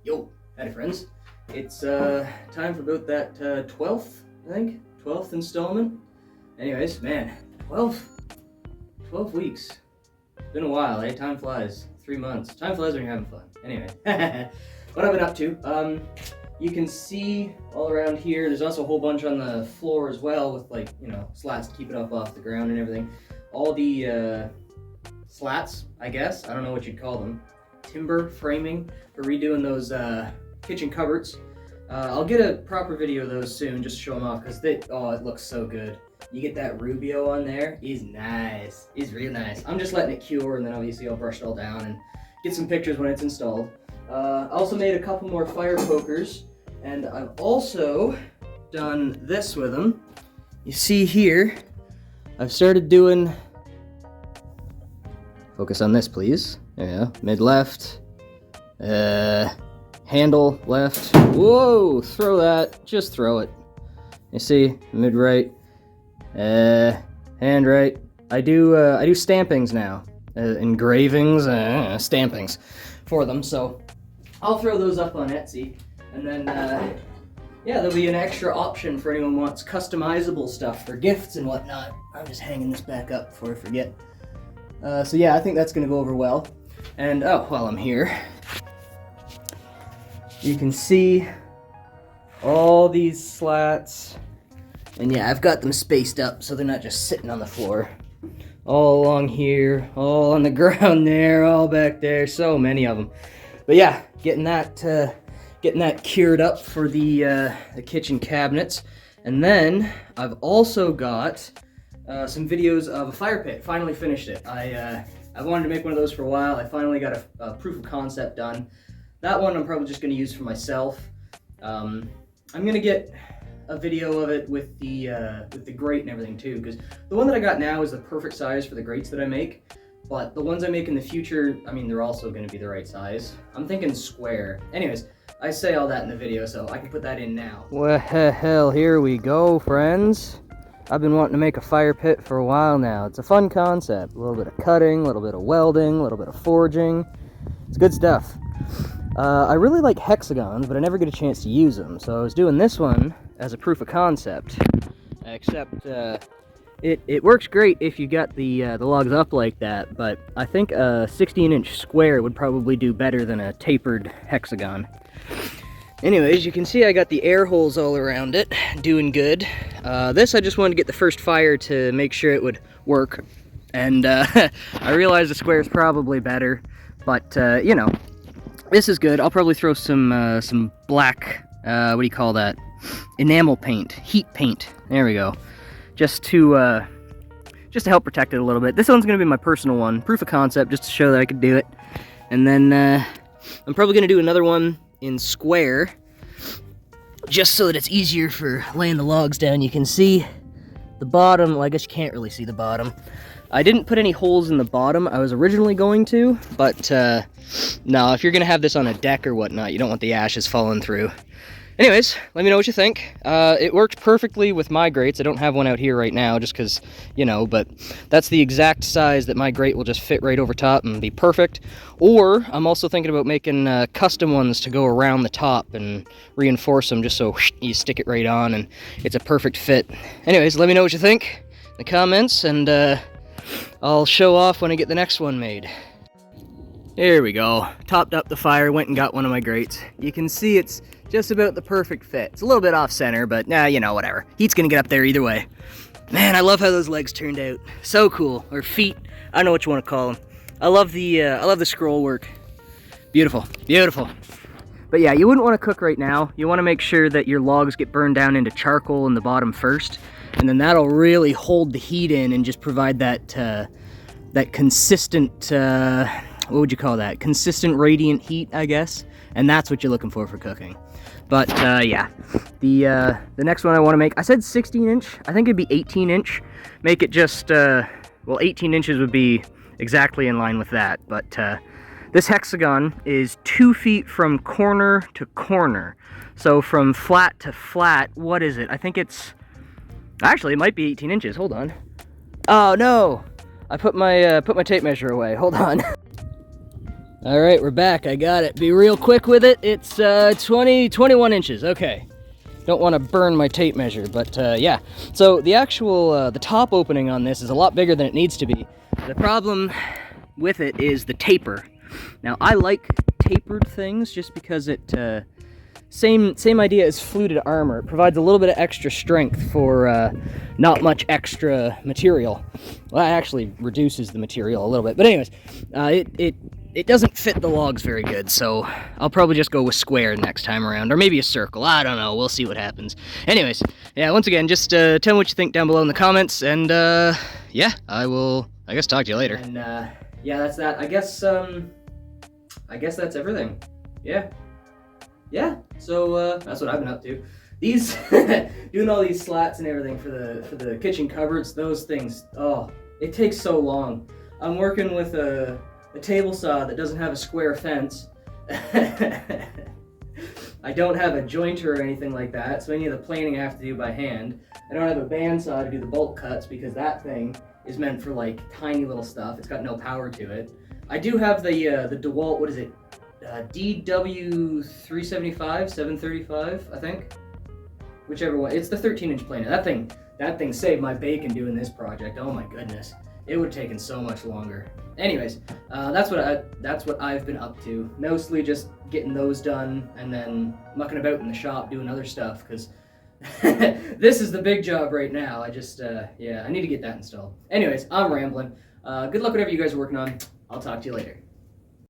Yo, howdy friends. It's time for about that 12th, I think, 12th installment. Anyways, man, 12 weeks. It's been a while, eh? Time flies. 3 months. Time flies when you're having fun. Anyway, what I've been up to, you can see all around here, there's also a whole bunch on the floor as well with like, slats to keep it up off the ground and everything. All the slats, I guess, I don't know what you'd call them. Timber framing for redoing those kitchen cupboards. I'll get a proper video of those soon, just to show them off, because it looks so good. You get that Rubio on there, is nice. It's real nice. I'm just letting it cure, and then obviously I'll brush it all down and get some pictures when it's installed. I also made a couple more fire pokers, and I've also done this with them. You see here, I've started doing... Focus on this, please. There you go. Mid left. Handle left. Whoa! Throw that. Just throw it. You see? Mid right. Hand right. I do stampings now. Engravings, stampings for them. So I'll throw those up on Etsy, and then yeah, there'll be an extra option for anyone who wants customizable stuff for gifts and whatnot. I'm just hanging this back up before I forget. So yeah, I think that's gonna go over well. And while I'm here, you can see all these slats. And yeah, I've got them spaced up so they're not just sitting on the floor. All along here, all on the ground there, all back there, so many of them. But yeah, getting that cured up for the kitchen cabinets. And then I've also got some videos of a fire pit. Finally finished it. I've wanted to make one of those for a while. I finally got a proof of concept done. That one I'm probably just going to use for myself. I'm going to get a video of it with the grate and everything too, because the one that I got now is the perfect size for the grates that I make. But the ones I make in the future, I mean, they're also going to be the right size. I'm thinking square. Anyways, I say all that in the video, so I can put that in now. Well, hell, here we go, friends. I've been wanting to make a fire pit for a while now. It's a fun concept. A little bit of cutting, a little bit of welding, a little bit of forging. It's good stuff. I really like hexagons, but I never get a chance to use them. So I was doing this one as a proof of concept. Except it works great if you got the logs up like that, but I think a 16-inch square would probably do better than a tapered hexagon. Anyways, you can see I got the air holes all around it, doing good. This I just wanted to get the first fire to make sure it would work, and I realized the square is probably better, but you know, this is good. I'll probably throw some black, what do you call that? Enamel paint, heat paint. There we go, just to help protect it a little bit. This one's gonna be my personal one, proof of concept, just to show that I could do it. And then I'm probably gonna do another one in square, just so that it's easier for laying the logs down. You can see the bottom. Well, I guess you can't really see the bottom. I didn't put any holes in the bottom. I was originally going to, but no, if you're gonna have this on a deck or whatnot, you don't want the ashes falling through. Anyways, let me know what you think. It worked perfectly with my grates. I don't have one out here right now just because, you know, but that's the exact size that my grate will just fit right over top and be perfect. Or I'm also thinking about making custom ones to go around the top and reinforce them just so you stick it right on and it's a perfect fit. Anyways, let me know what you think in the comments, and I'll show off when I get the next one made. Here we go. Topped up the fire, went and got one of my grates. You can see it's just about the perfect fit. It's a little bit off center, but you know, whatever. Heat's gonna get up there either way. Man, I love how those legs turned out. So cool. Or feet. I don't know what you want to call them. I love the scroll work. Beautiful. Beautiful. But yeah, you wouldn't want to cook right now. You want to make sure that your logs get burned down into charcoal in the bottom first, and then that'll really hold the heat in and just provide that that consistent, what would you call that? Consistent radiant heat, I guess. And that's what you're looking for cooking. But yeah, the next one I want to make, I said 16-inch. I think it'd be 18-inch. Make it just, well, 18 inches would be exactly in line with that. But this hexagon is 2 feet from corner to corner. So from flat to flat, what is it? I think it's, actually, it might be 18 inches. Hold on. Oh, no. I put my tape measure away. Hold on. All right, we're back. I got it. Be real quick with it. It's 21 inches. Okay. Don't want to burn my tape measure, but yeah. So the actual, the top opening on this is a lot bigger than it needs to be. The problem with it is the taper. Now, I like tapered things just because it, same idea as fluted armor. It provides a little bit of extra strength for not much extra material. Well, that actually reduces the material a little bit. But anyways, it doesn't fit the logs very good, so I'll probably just go with square next time around, or maybe a circle. I don't know. We'll see what happens. Anyways, yeah, once again, just tell me what you think down below in the comments, and yeah, I guess talk to you later. And yeah, that's that. I guess that's everything. Yeah, so that's what I've been up to. These doing all these slats and everything for the kitchen cupboards, those things, oh, it takes so long. I'm working with a table saw that doesn't have a square fence. I don't have a jointer or anything like that, so any of the planing I have to do by hand. I don't have a bandsaw to do the bolt cuts because that thing is meant for like tiny little stuff. It's got no power to it. I do have the DeWalt, what is it? DW375, 735, I think. Whichever one. It's the 13-inch planer. That thing saved my bacon doing this project. Oh my goodness. It would have taken so much longer. Anyways, that's what I've been up to. Mostly just getting those done and then mucking about in the shop doing other stuff because this is the big job right now. I just yeah, I need to get that installed. Anyways, I'm rambling. Good luck whatever you guys are working on. I'll talk to you later.